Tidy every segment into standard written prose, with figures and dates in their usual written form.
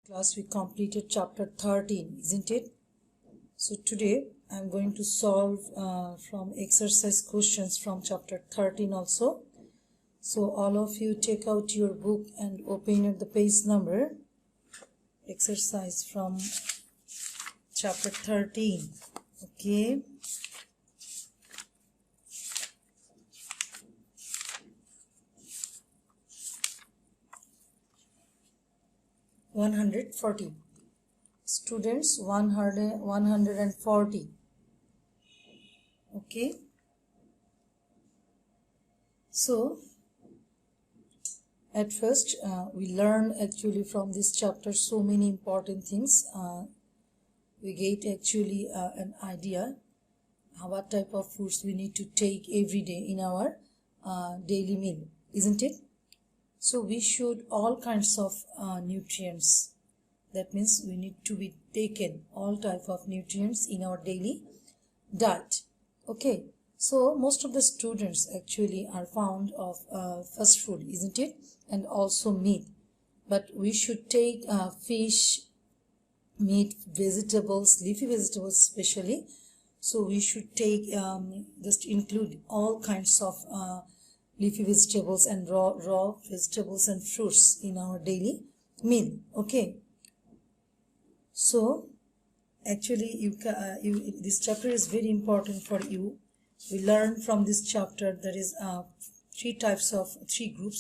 Class, we completed chapter 13, isn't it? So today I'm going to solve from exercise questions from chapter 13 also. So all of you take out your book and open at the page number. Exercise from chapter 13. Okay. (140). Students 140. Okay. So at first we learn actually from this chapter so many important things. We get actually an idea what type of foods we need to take every day in our daily meal, isn't it? So we should all kinds of nutrients. That means we need to be taken all type of nutrients in our daily diet. Okay, so most of the students actually are fond of fast food, isn't it? And also meat. But we should take fish, meat, vegetables, leafy vegetables especially. So we should take just include all kinds of leafy vegetables and raw vegetables and fruits in our daily meal. Okay. So actually this chapter is very important for you. We learn from this chapter there is three groups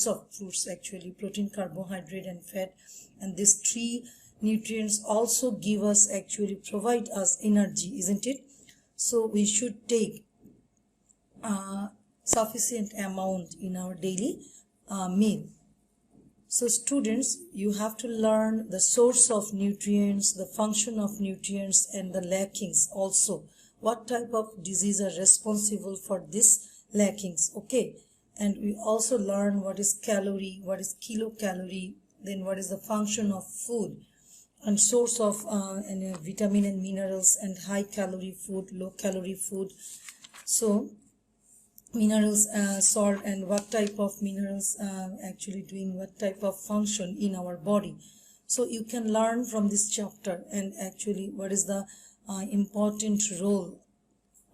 of foods actually: protein, carbohydrate and fat. And these three nutrients also give us provide us energy, isn't it? So we should take sufficient amount in our daily meal. So students, you have to learn the source of nutrients, the function of nutrients and the lackings also. What type of disease are responsible for this lackings, okay? And we also learn what is calorie, what is kilocalorie, then what is the function of food and source of vitamin and minerals and high calorie food, low calorie food. So minerals, salt, and what type of minerals actually doing what type of function in our body. So you can learn from this chapter, and actually what is the important role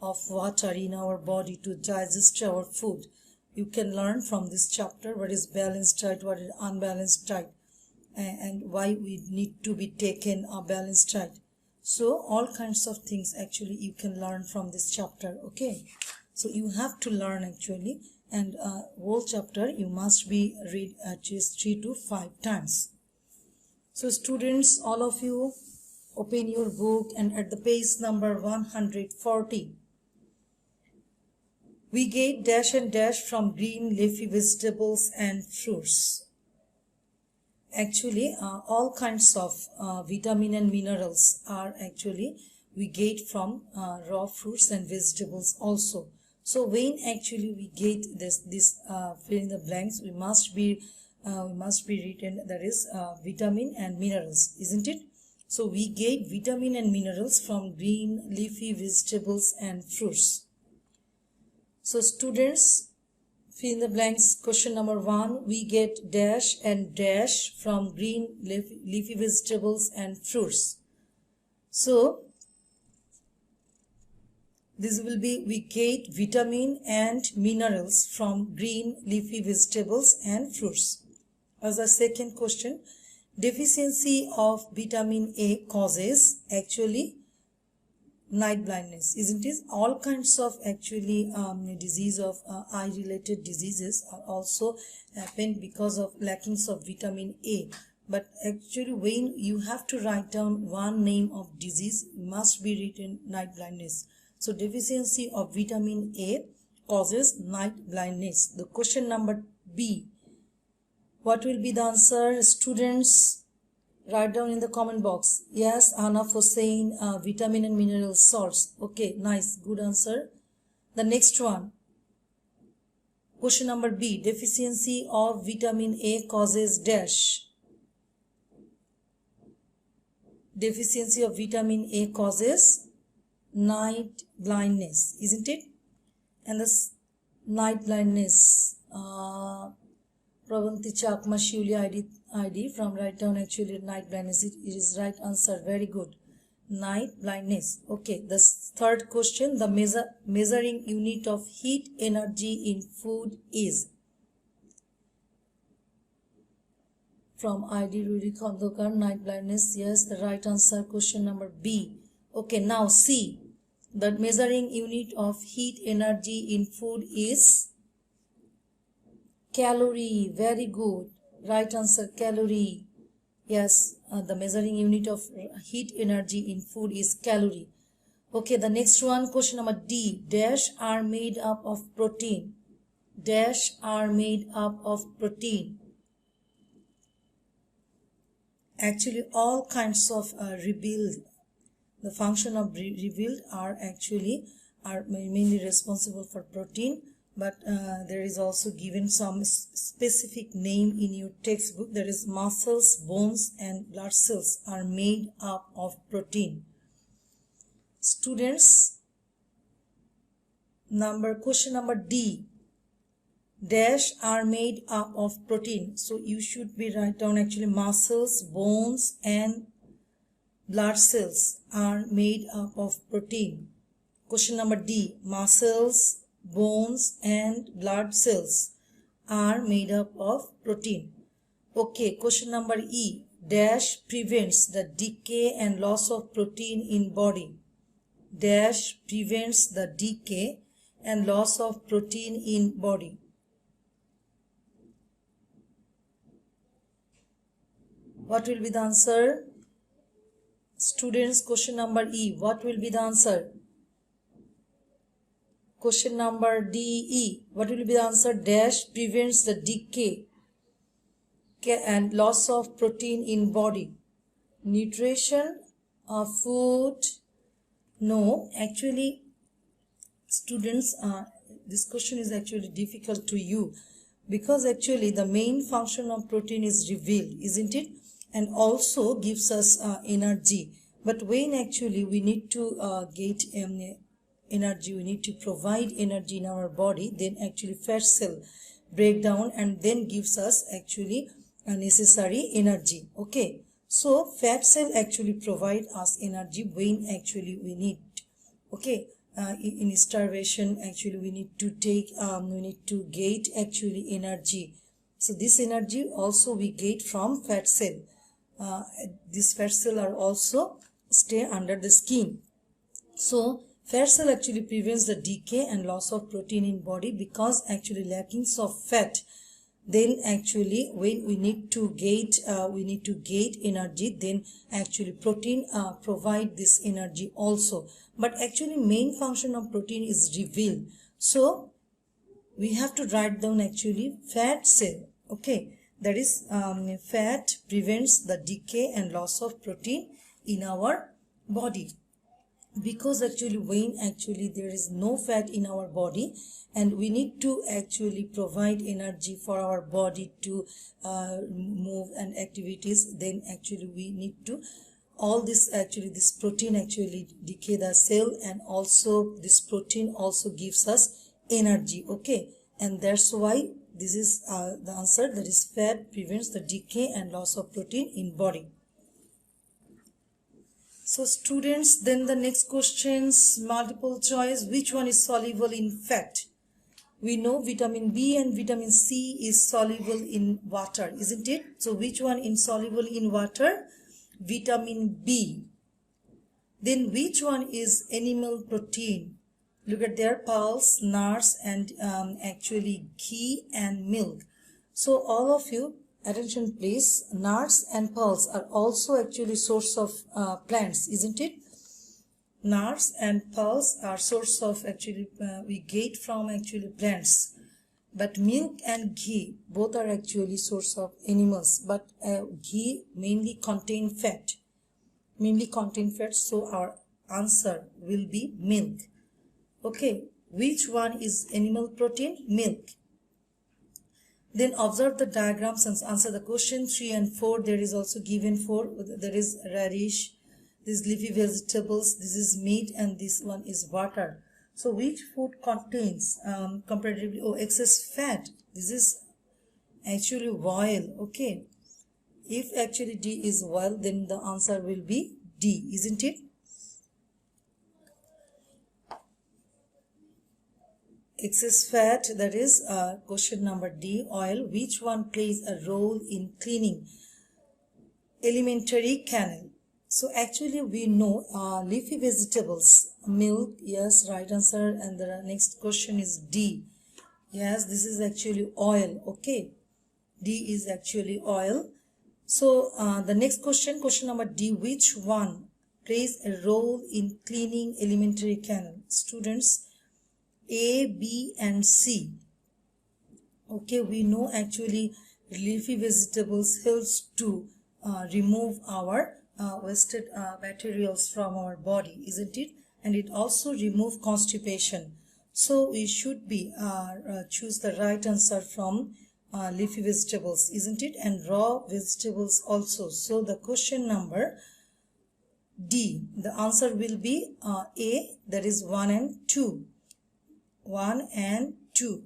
of water in our body to digest our food. You can learn from this chapter what is balanced diet, what is unbalanced diet, and why we need to be taken a balanced diet. So all kinds of things actually you can learn from this chapter. Okay, so you have to learn actually, and whole chapter you must be read at least 3 to 5 times. So students, all of you open your book and at the page number 140. We get dash and dash from green leafy vegetables and fruits. Actually all kinds of vitamin and minerals are actually we get from raw fruits and vegetables also. So when actually we get this fill in the blanks, we must be written that is vitamin and minerals, isn't it? So we get vitamin and minerals from green leafy vegetables and fruits. So students, fill in the blanks. Question number 1, we get dash and dash from green leafy vegetables and fruits. So this will be we get vitamin and minerals from green leafy vegetables and fruits. As a second question, deficiency of vitamin A causes actually night blindness, isn't it? All kinds of actually disease of eye related diseases are also happen because of lackings of vitamin A. But actually when you have to write down one name of disease, must be written night blindness. So deficiency of vitamin A causes night blindness. The question number B, what will be the answer? Students, write down in the comment box. Yes, Anna for saying vitamin and mineral salts. Okay, nice, good answer. The next one, question number B, deficiency of vitamin A causes dash. Deficiency of vitamin A causes night blindness, isn't it? And this night blindness Pravanti Chakma Shiuli ID from write down actually night blindness. It is right answer. Very good. Night blindness. Okay. The third question. The measuring unit of heat energy in food is. From ID Ruri Khandokar, night blindness. Yes, the right answer. Question number B. Okay, now C. The measuring unit of heat energy in food is calorie. Very good. Right answer, calorie. Yes, the measuring unit of heat energy in food is calorie. Okay, the next one, question number D. Dash are made up of protein. Dash are made up of protein. Actually, all kinds of revealed, the function of revealed are mainly responsible for protein, but there is also given some specific name in your textbook. There is muscles, bones and blood cells are made up of protein. Students, question number D. Dash are made up of protein. So you should be write down actually muscles, bones and blood cells are made up of protein. Question number D. Muscles, bones and blood cells are made up of protein. Okay, question number E. Dash prevents the decay and loss of protein in body. Dash prevents the decay and loss of protein in body. What will be the answer? Students, question number E. What will be the answer? Question number D-E. What will be the answer? Dash prevents the decay and loss of protein in body. Nutrition of food. No, actually, students, this question is actually difficult to you because actually the main function of protein is revealed, isn't it? And also gives us energy. But when actually we need to get energy, we need to provide energy in our body, then actually fat cell break down and then gives us actually a necessary energy. Okay, so fat cell actually provide us energy when actually we need. Okay, in starvation actually we need to take we need to get actually energy. So this energy also we get from fat cell. These fat cell are also stay under the skin. So fat cell actually prevents the decay and loss of protein in body because actually lackings of fat. Then actually when we need to get energy, then actually protein provide this energy also. But actually main function of protein is revealed. So we have to write down actually fat cell. Okay, that is fat prevents the decay and loss of protein in our body. Because actually when actually there is no fat in our body and we need to actually provide energy for our body to move and activities, then actually we need to all this actually this protein actually decay the cell, and also this protein also gives us energy. Okay, and that's why this is the answer, that is fat prevents the decay and loss of protein in body. So students, then the next questions, multiple choice. Which one is soluble in fat? We know vitamin B and vitamin C is soluble in water, isn't it? So which one is soluble in water? Vitamin B. Then which one is animal protein? Look at their pulse, nuts and actually ghee and milk. So all of you, attention please, nuts and pulse are also actually source of plants, isn't it? Nuts and pulse are source of actually we get from actually plants. But milk and ghee both are actually source of animals, but ghee mainly contain fat. So our answer will be milk. Okay, which one is animal protein? Milk. Then observe the diagrams and answer the question 3 and 4. There is also given 4. There is radish, this leafy vegetables, this is meat, and this one is water. So which food contains comparatively excess fat? This is Actually oil. Okay, if actually D is oil, then the answer will be D, isn't it? Excess fat, that is question number D, oil. Which one plays a role in cleaning alimentary canal? So actually we know leafy vegetables, milk, yes, right answer. And the next question is D. Yes, this is actually oil. Okay, D is actually oil. So the next question, question number D, which one plays a role in cleaning alimentary canal? Students, A, B and C. Okay, we know actually leafy vegetables helps to remove our wasted materials from our body, isn't it? And it also remove constipation. So we should be choose the right answer from leafy vegetables, isn't it? And raw vegetables also. So the question number D, the answer will be A, that is 1 and 2. 1 and 2.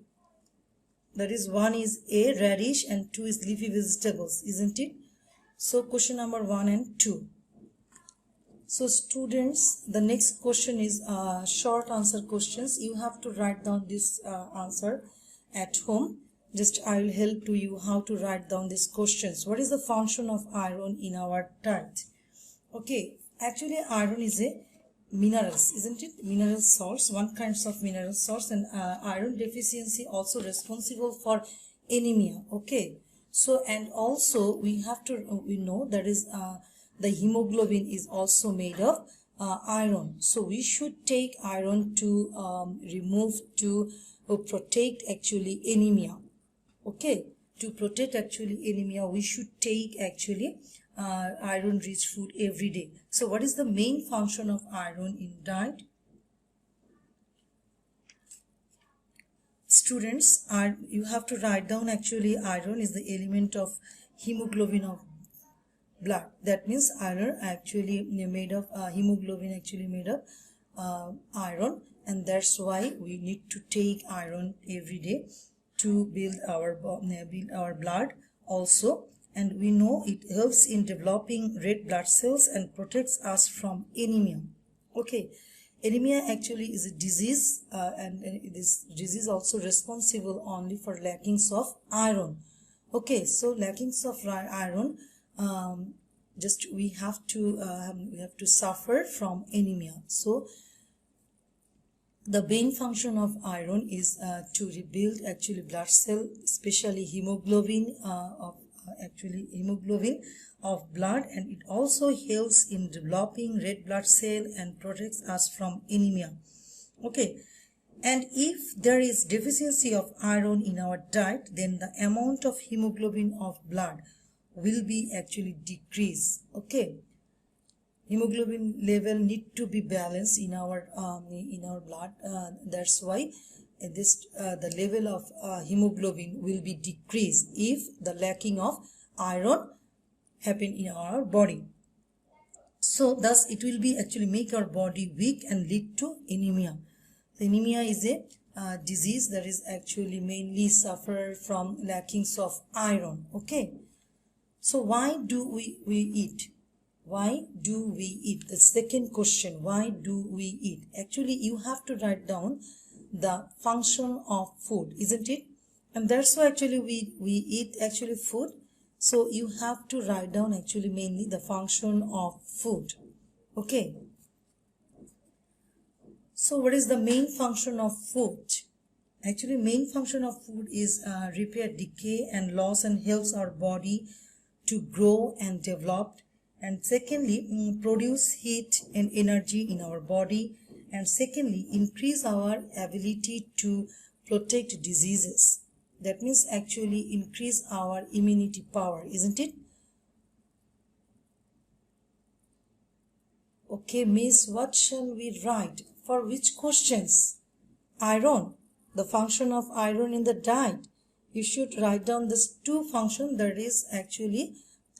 That is 1 is A, radish, and 2 is leafy vegetables, isn't it? So question number 1 and 2. So students, the next question is short answer questions. You have to write down this answer at home. Just I will help to you how to write down these questions. What is the function of iron in our diet? Okay, actually iron is a minerals, isn't it? Mineral salts, one kinds of mineral salts, and iron deficiency also responsible for anemia. Okay, so and also we have to we know that is the hemoglobin is also made of iron. So we should take iron to remove to protect actually anemia. Okay, to protect actually anemia, we should take actually iron rich food every day. So what is the main function of iron in diet? Students, you have to write down actually iron is the element of hemoglobin of blood. That means iron actually made of hemoglobin actually made of iron, and that's why we need to take iron every day to build our blood also. And we know it helps in developing red blood cells and protects us from anemia. Okay, anemia actually is a disease and this disease also responsible only for lackings of iron. Okay, so lackings of iron, just we have to suffer from anemia. So the main function of iron is to rebuild actually blood cell, especially hemoglobin hemoglobin of blood, and it also helps in developing red blood cell and protects us from anemia. Okay, and if there is deficiency of iron in our diet, then the amount of hemoglobin of blood will be actually decreased. Okay, hemoglobin level need to be balanced in our blood. That's why the level of hemoglobin will be decreased if the lacking of iron happen in our body. So thus it will be actually make our body weak and lead to anemia. The anemia is a disease that is actually mainly suffer from lackings of iron. Okay, so why do we eat? Why do we eat? The second question, why do we eat? Actually you have to write down the function of food, isn't it? And that's why actually we eat actually food. So you have to write down actually mainly the function of food. Okay, so what is the main function of food? Actually main function of food is repair decay and loss and helps our body to grow and develop. And secondly, produce heat and energy in our body. And secondly, increase our ability to protect diseases. That means actually increase our immunity power, isn't it? Okay, miss, what shall we write? For which questions? Iron, the function of iron in the diet. You should write down this two functions, that is actually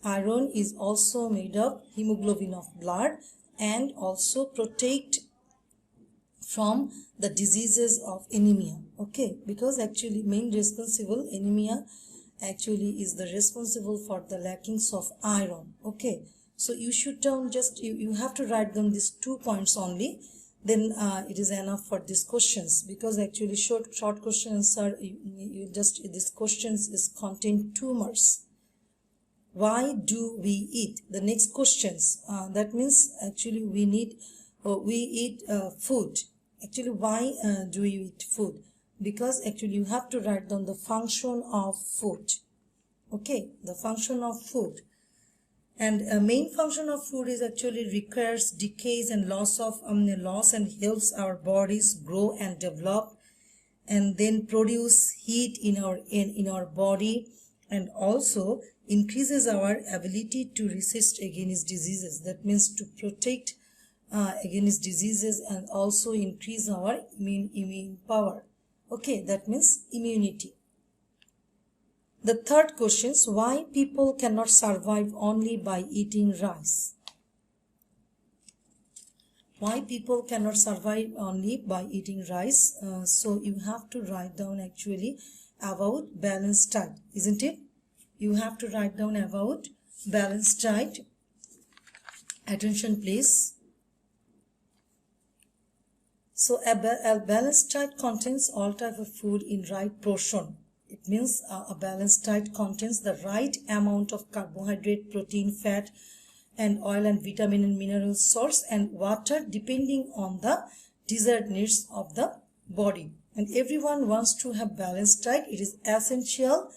iron is also made of hemoglobin of blood and also protect from the diseases of anemia. Okay, because actually main responsible anemia actually is the responsible for the lackings of iron. Okay, so you should down just you have to write down these 2 points only, then it is enough for these questions, because actually short questions are you just this questions is contain 2 marks. Why do we eat? The next questions, that means actually we eat food. Actually, why do we eat food? Because actually you have to write down the function of food. Okay, the function of food. And a main function of food is actually requires decays and loss and helps our bodies grow and develop, and then produce heat in our body, and also increases our ability to resist against diseases. That means to protect against diseases, and also increase our immune power. Okay, that means immunity. The third question is, why people cannot survive only by eating rice? Why people cannot survive only by eating rice? So you have to write down actually about balanced diet, isn't it? You have to write down about balanced diet. Attention please. So a balanced diet contains all type of food in right portion. It means a balanced diet contains the right amount of carbohydrate, protein, fat, and oil, and vitamin and mineral salts, and water, depending on the desired needs of the body. And everyone wants to have balanced diet. It is essential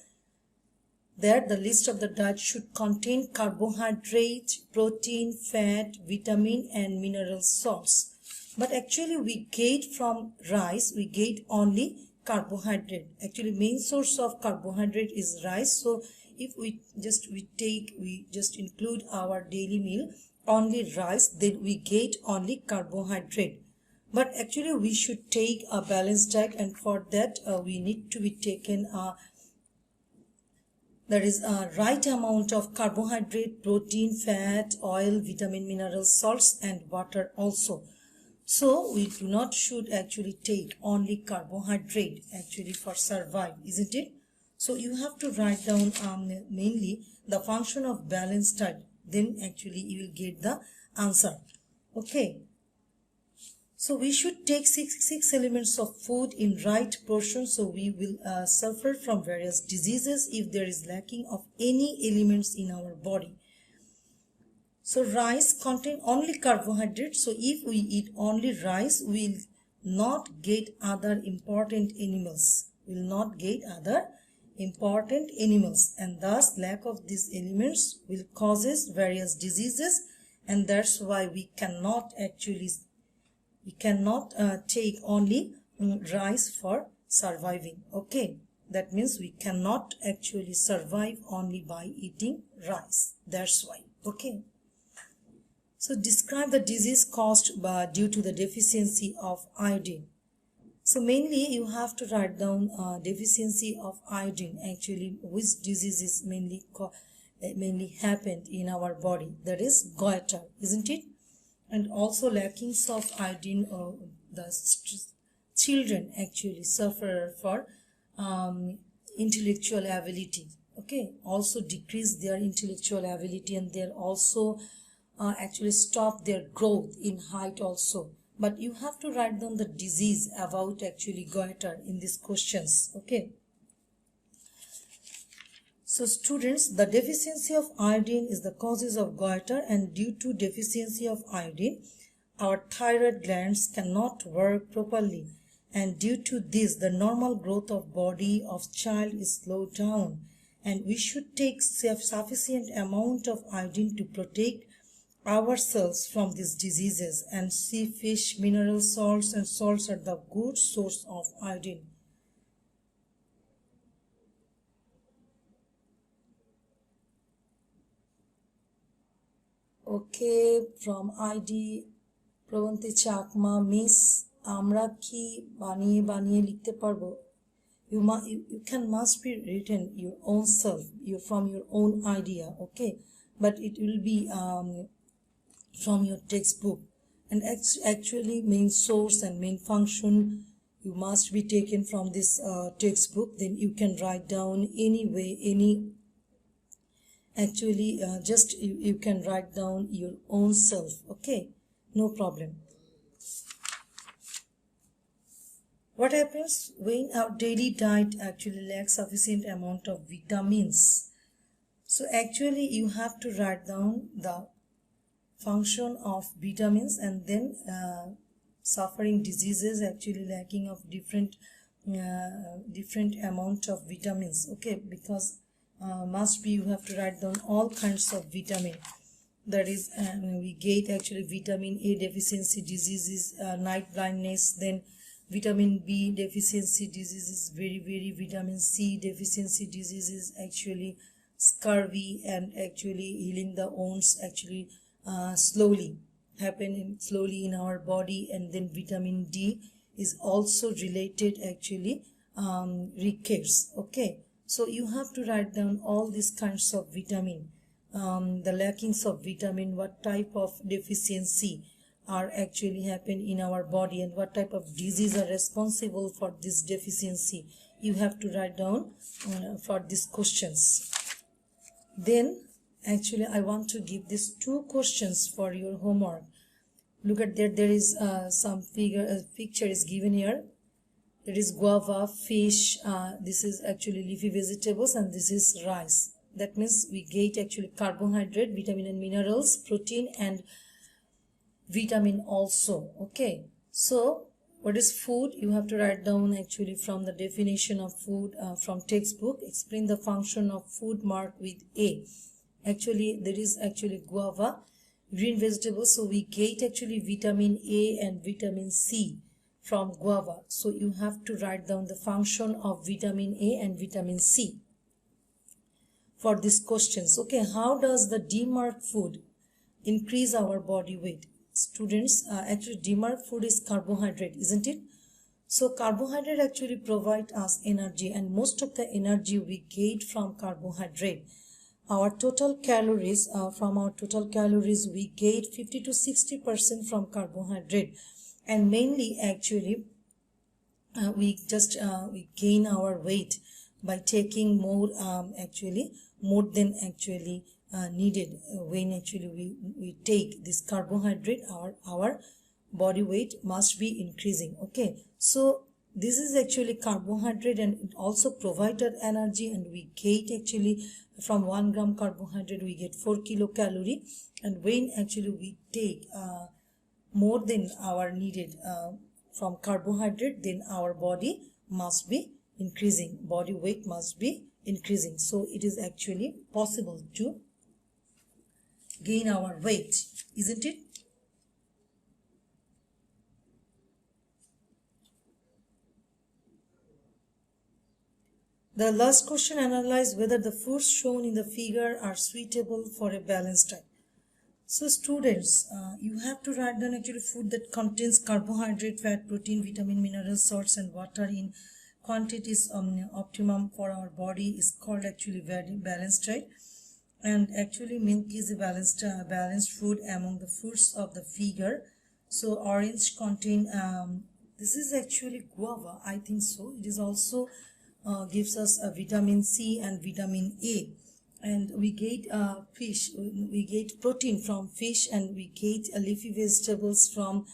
that the list of the diet should contain carbohydrate, protein, fat, vitamin, and mineral salts. But actually we get from rice, we get only carbohydrate. Actually main source of carbohydrate is rice. So if we just include our daily meal only rice, then we get only carbohydrate. But actually we should take a balanced diet, and for that we need to be taken that is a right amount of carbohydrate, protein, fat, oil, vitamin, mineral salts, and water also. So we do not should actually take only carbohydrate actually for survive, isn't it? So you have to write down mainly the function of balanced diet. Then actually you will get the answer. Okay. So we should take six elements of food in right portion. So we will suffer from various diseases if there is lacking of any elements in our body. So rice contains only carbohydrates. So if we eat only rice, we will not get other important animals. Will not get other important animals, and thus lack of these elements will causes various diseases, and that's why we cannot take only rice for surviving. Okay, that means we cannot actually survive only by eating rice. That's why. Okay. So describe the disease caused due to the deficiency of iodine. So mainly you have to write down deficiency of iodine. Actually, which disease is mainly happened in our body. That is goiter, isn't it? And also lackings of iodine. The children actually suffer for intellectual ability. Okay, also decrease their intellectual ability, and they're also actually stop their growth in height also. But you have to write down the disease about actually goiter in these questions. Okay. So students, the deficiency of iodine is the causes of goiter, and due to deficiency of iodine, our thyroid glands cannot work properly, and due to this, the normal growth of body of child is slowed down, and we should take sufficient amount of iodine to protect ourselves from these diseases. And sea fish, mineral salts, and salts are the good source of iodine. Okay, from ID Pravanti Chakma, Miss, আমরা কি বানিয়ে লিখতে পারবো? You can must be written your own self, from your own idea. Okay, but it will be from your textbook. And actually main source and main function you must be taken from this textbook. Then you can write down anyway, just you can write down your own self. Okay, no problem. What happens when our daily diet actually lacks sufficient amount of vitamins? So actually you have to write down the function of vitamins, and then suffering diseases actually lacking of different amount of vitamins. Okay, because must be you have to write down all kinds of vitamin. That is, we get actually vitamin A deficiency diseases, night blindness, then vitamin B deficiency diseases, very vitamin C deficiency diseases, actually scurvy, and actually healing the wounds actually slowly in our body. And then vitamin D is also related actually rickets. Okay, so you have to write down all these kinds of vitamin, the lackings of vitamin, what type of deficiency are actually happen in our body, and what type of disease are responsible for this deficiency. You have to write down for these questions. Then actually I want to give these 2 questions for your homework. Look at that, there is some picture is given here. There is guava, fish, this is actually leafy vegetables, and this is rice. That means we get actually carbohydrate, vitamin and minerals, protein and vitamin also. Okay, so what is food? You have to write down actually from the definition of food from textbook. Explain the function of food marked with A. Actually there is actually guava, green vegetables, so we get actually vitamin A and vitamin C from guava. So you have to write down the function of vitamin A and vitamin C for these questions. Okay, how does the D-marked food increase our body weight? Students, actually D-marked food is carbohydrate, isn't it? So carbohydrate actually provide us energy, and most of the energy we get from carbohydrate. Our total calories, we get 50 to 60% from carbohydrate, and mainly actually we gain our weight by taking more than actually needed. When actually we take this carbohydrate, our body weight must be increasing. Okay, so this is actually carbohydrate, and it also provided energy, and we get actually from 1 gram carbohydrate we get 4 kilocalorie. And when actually we take more than our needed from carbohydrate, then our body must be increasing, body weight must be increasing. So it is actually possible to gain our weight, isn't it? The last question, analyze whether the foods shown in the figure are suitable for a balanced diet. So students, you have to write down actually food that contains carbohydrate, fat, protein, vitamin, minerals, salts and water in quantities optimum for our body is called actually very balanced diet. And actually milk is a balanced food among the foods of the figure. So orange contain this is actually guava, I think so. It is also gives us a vitamin C and vitamin A. And we get fish, we get protein from fish, and we get leafy vegetables from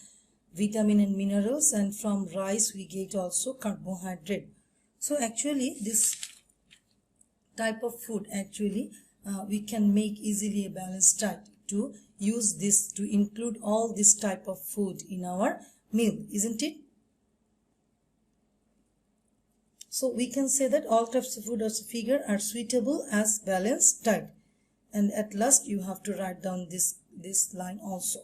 vitamin and minerals, and from rice we get also carbohydrate. So actually this type of food actually we can make easily a balanced diet, to use this to include all this type of food in our meal, isn't it? So we can say that all types of food as a figure are suitable as balanced diet. And at last you have to write down this line also.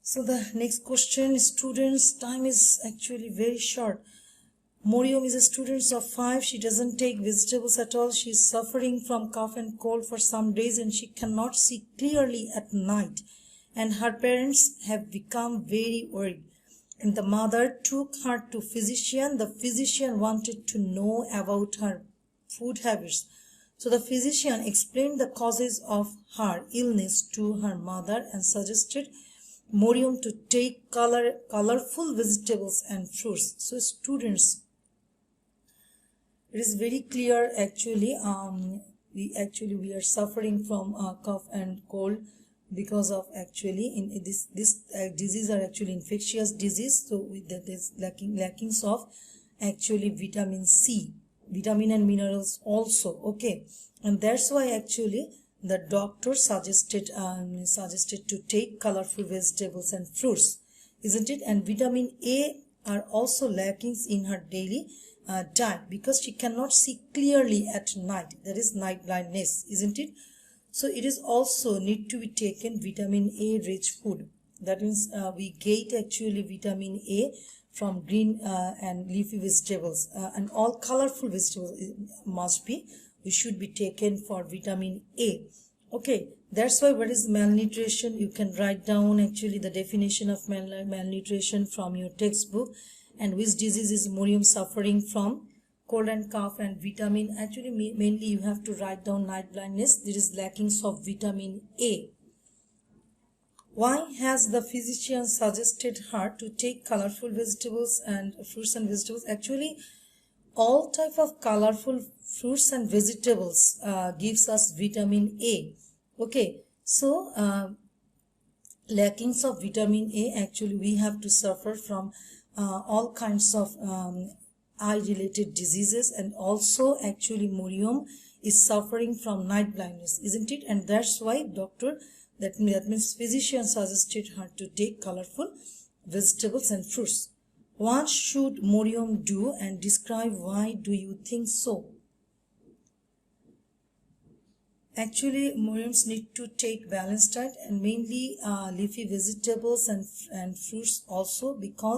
So the next question, students, time is actually very short. Morium is a student of 5. She doesn't take vegetables at all. She is suffering from cough and cold for some days, and she cannot see clearly at night. And her parents have become very worried. And the mother took her to physician. The physician wanted to know about her food habits. So the physician explained the causes of her illness to her mother and suggested Morium to take colorful vegetables and fruits. So students, it is very clear actually we are suffering from cough and cold because of actually in this disease are actually infectious disease. So that is lackings of actually vitamin C, vitamin and minerals also. Okay, and that's why actually the doctor suggested to take colorful vegetables and fruits, isn't it? And vitamin A are also lackings in her daily diet because she cannot see clearly at night. That is night blindness, isn't it? So it is also need to be taken vitamin A rich food. That means we get actually vitamin A from green and leafy vegetables and all colorful vegetables must be, we should be taken for vitamin A. Okay, that's why what is malnutrition, you can write down actually the definition of malnutrition from your textbook, and which disease is Morium suffering from, cold and cough and vitamin. Actually mainly you have to write down night blindness, there is lackings of vitamin A. Why has the physician suggested her to take colorful vegetables and fruits and vegetables? Actually all type of colorful fruits and vegetables gives us vitamin A. Okay, so lackings of vitamin A, actually we have to suffer from all kinds of eye related diseases, and also actually Morium is suffering from night blindness, isn't it? And that's why doctor, that means physician suggested her to take colorful vegetables and fruits. What should Morium do, and describe why do you think so? Actually Moriums need to take balanced diet and mainly leafy vegetables and fruits also, because